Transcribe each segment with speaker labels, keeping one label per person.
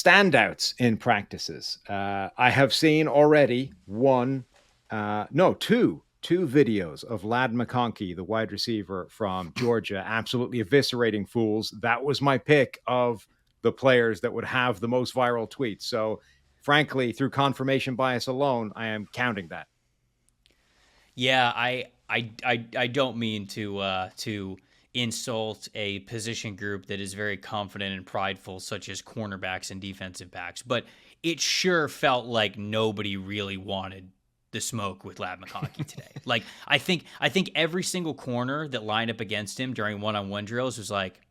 Speaker 1: Standouts in practices. I have seen already two videos of Lad McConkey, the wide receiver from Georgia, absolutely eviscerating fools. That was my pick of the players that would have the most viral tweets. So, frankly, through confirmation bias alone, I am counting that.
Speaker 2: Yeah, I don't mean to insult a position group that is very confident and prideful, such as cornerbacks and defensive backs, but it sure felt like nobody really wanted the smoke with Lab McConkey today. Like I think every single corner that lined up against him during one-on-one drills was like,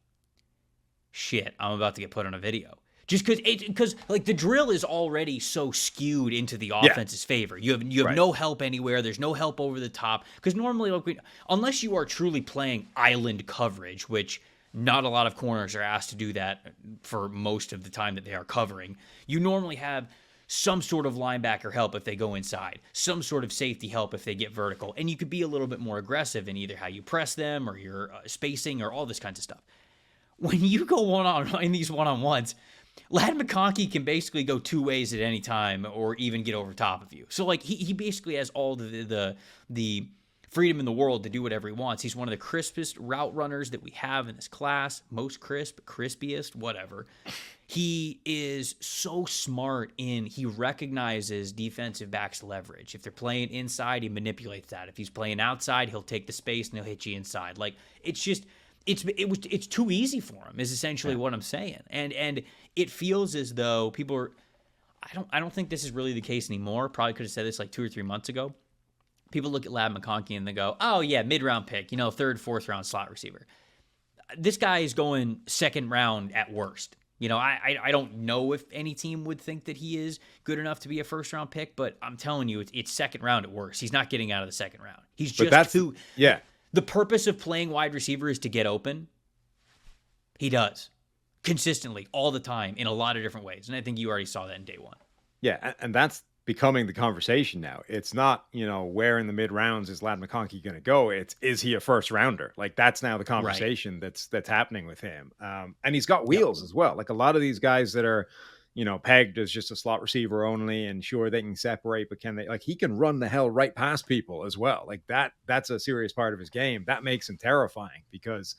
Speaker 2: shit, I'm about to get put on a video. Just because like the drill is already so skewed into the
Speaker 1: Yeah,
Speaker 2: offense's favor. You have
Speaker 1: right.
Speaker 2: no help anywhere. There's no help over the top because normally, like unless you are truly playing island coverage, which not a lot of corners are asked to do that for most of the time that they are covering, you normally have some sort of linebacker help if they go inside, some sort of safety help if they get vertical, and you could be a little bit more aggressive in either how you press them or your spacing or all this kinds of stuff. When you go one on in these one-on-ones, Lad McConkey can basically go two ways at any time or even get over top of you. So like he basically has all the freedom in the world to do whatever he wants. He's one of the crispest route runners that we have in this class. Most crisp, crispiest, whatever. He is so smart he recognizes defensive backs leverage. If they're playing inside, he manipulates that. If he's playing outside, he'll take the space and he'll hit you inside. Like it's just it's too easy for him is essentially what I'm saying. And it feels as though people are I don't think this is really the case anymore. Probably could have said this like 2 or 3 months ago. People look at Lab McConkey and they go, "Oh yeah, mid-round pick, third, fourth round slot receiver." This guy is going second round at worst. I don't know if any team would think that he is good enough to be a first round pick, but I'm telling you, it's second round at worst. He's not getting out of the second round. He's
Speaker 1: But
Speaker 2: just
Speaker 1: that's,
Speaker 2: too.
Speaker 1: yeah,
Speaker 2: The purpose of playing wide receiver is to get open. He does consistently all the time in a lot of different ways, and I think you already saw that in day one.
Speaker 1: yeah. And that's becoming the conversation now. It's not, where in the mid rounds is Lad McConkey going to go? It's, is he a first rounder? Like that's now the
Speaker 2: Right.
Speaker 1: conversation that's happening with him. And he's got
Speaker 2: Yep.
Speaker 1: wheels as well. Like a lot of these guys that are, pegged as just a slot receiver only, and sure they can separate, but can they, like, he can run the hell right past people as well. Like that's a serious part of his game. That makes him terrifying because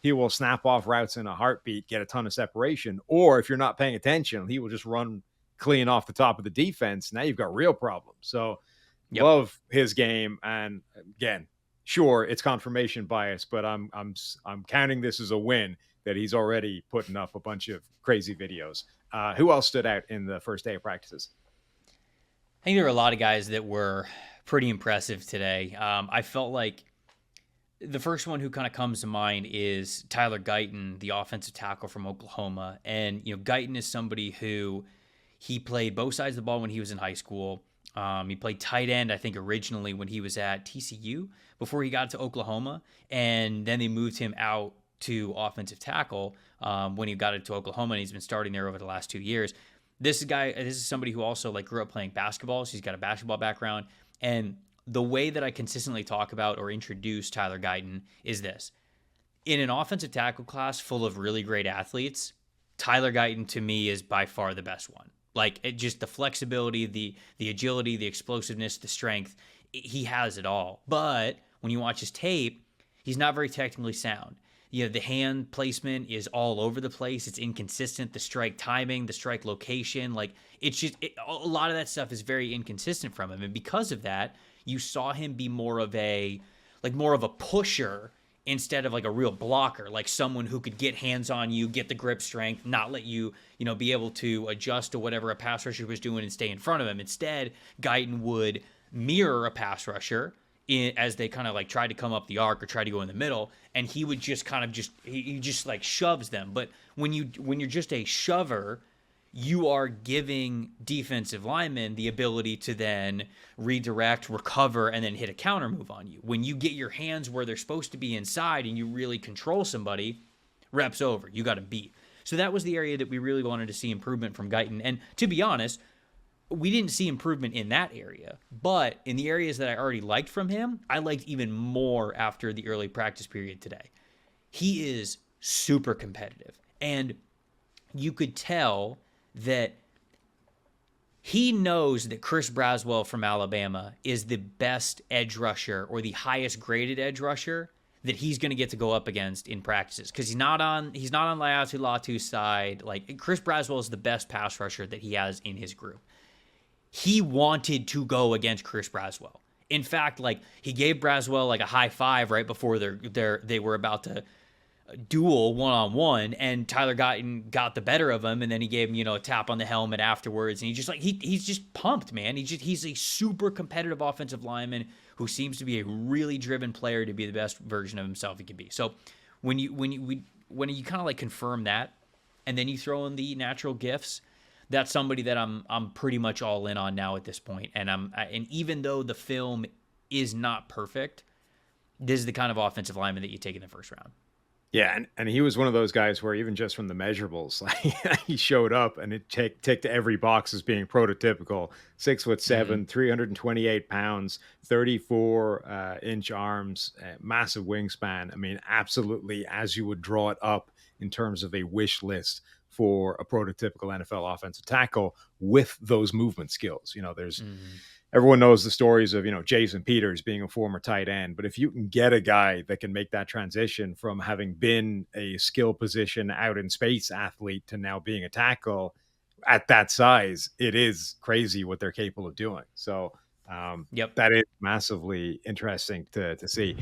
Speaker 1: he will snap off routes in a heartbeat, get a ton of separation, or if you're not paying attention, he will just run clean off the top of the defense. Now you've got real problems. So
Speaker 2: Yep.
Speaker 1: love his game. And again, sure, it's confirmation bias, but I'm counting this as a win that he's already putting up a bunch of crazy videos. Who else stood out in the first day of practices?
Speaker 2: I think there were a lot of guys that were pretty impressive today. I felt like the first one who kind of comes to mind is Tyler Guyton, the offensive tackle from Oklahoma. And, Guyton is somebody who he played both sides of the ball when he was in high school. He played tight end, I think, originally when he was at TCU before he got to Oklahoma. And then they moved him out to offensive tackle when he got into Oklahoma, and he's been starting there over the last 2 years. This is somebody who also like grew up playing basketball, so he's got a basketball background. And the way that I consistently talk about or introduce Tyler Guyton is this. In an offensive tackle class full of really great athletes, Tyler Guyton to me is by far the best one. Like just the flexibility, the agility, the explosiveness, the strength, he has it all. But when you watch his tape, he's not very technically sound. The hand placement is all over the place. It's inconsistent. The strike timing, the strike location, like it's just a lot of that stuff is very inconsistent from him. And because of that, you saw him be more of a pusher instead of like a real blocker, like someone who could get hands on you, get the grip strength, not let you, be able to adjust to whatever a pass rusher was doing and stay in front of him. Instead, Guyton would mirror a pass rusher as they kind of like try to come up the arc or try to go in the middle, and he would just kind of he just like shoves them. But when you're just a shover, you are giving defensive linemen the ability to then redirect, recover, and then hit a counter move on you. When you get your hands where they're supposed to be inside and you really control somebody, reps over. You got to beat. So that was the area that we really wanted to see improvement from Guyton. And to be honest, we didn't see improvement in that area. But in the areas that I already liked from him, I liked even more after the early practice period today. He is super competitive. And you could tell that he knows that Chris Braswell from Alabama is the best edge rusher or the highest graded edge rusher that he's going to get to go up against in practices, because he's not on Laiatu Latu's side. Like, Chris Braswell is the best pass rusher that he has in his group. He wanted to go against Chris Braswell. In fact, like, he gave Braswell like a high five right before they were about to duel one-on-one, and Tyler got the better of him, and then he gave him, a tap on the helmet afterwards, and he just like he's just pumped, man. He's a super competitive offensive lineman who seems to be a really driven player to be the best version of himself he can be. So when you kind of like confirm that, and then you throw in the natural gifts, that's somebody that I'm pretty much all in on now at this point. And even though the film is not perfect, this is the kind of offensive lineman that you take in the first round.
Speaker 1: Yeah, and he was one of those guys where even just from the measurables, like he showed up and it ticked every box as being prototypical. 6'7", 328 pounds, 34 inch arms, massive wingspan. I mean, absolutely as you would draw it up in terms of a wish list for a prototypical NFL offensive tackle with those movement skills. There's everyone knows the stories of, Jason Peters being a former tight end. But if you can get a guy that can make that transition from having been a skill position out in space athlete to now being a tackle at that size, it is crazy what they're capable of doing. So
Speaker 2: Yep.
Speaker 1: that is massively interesting to see.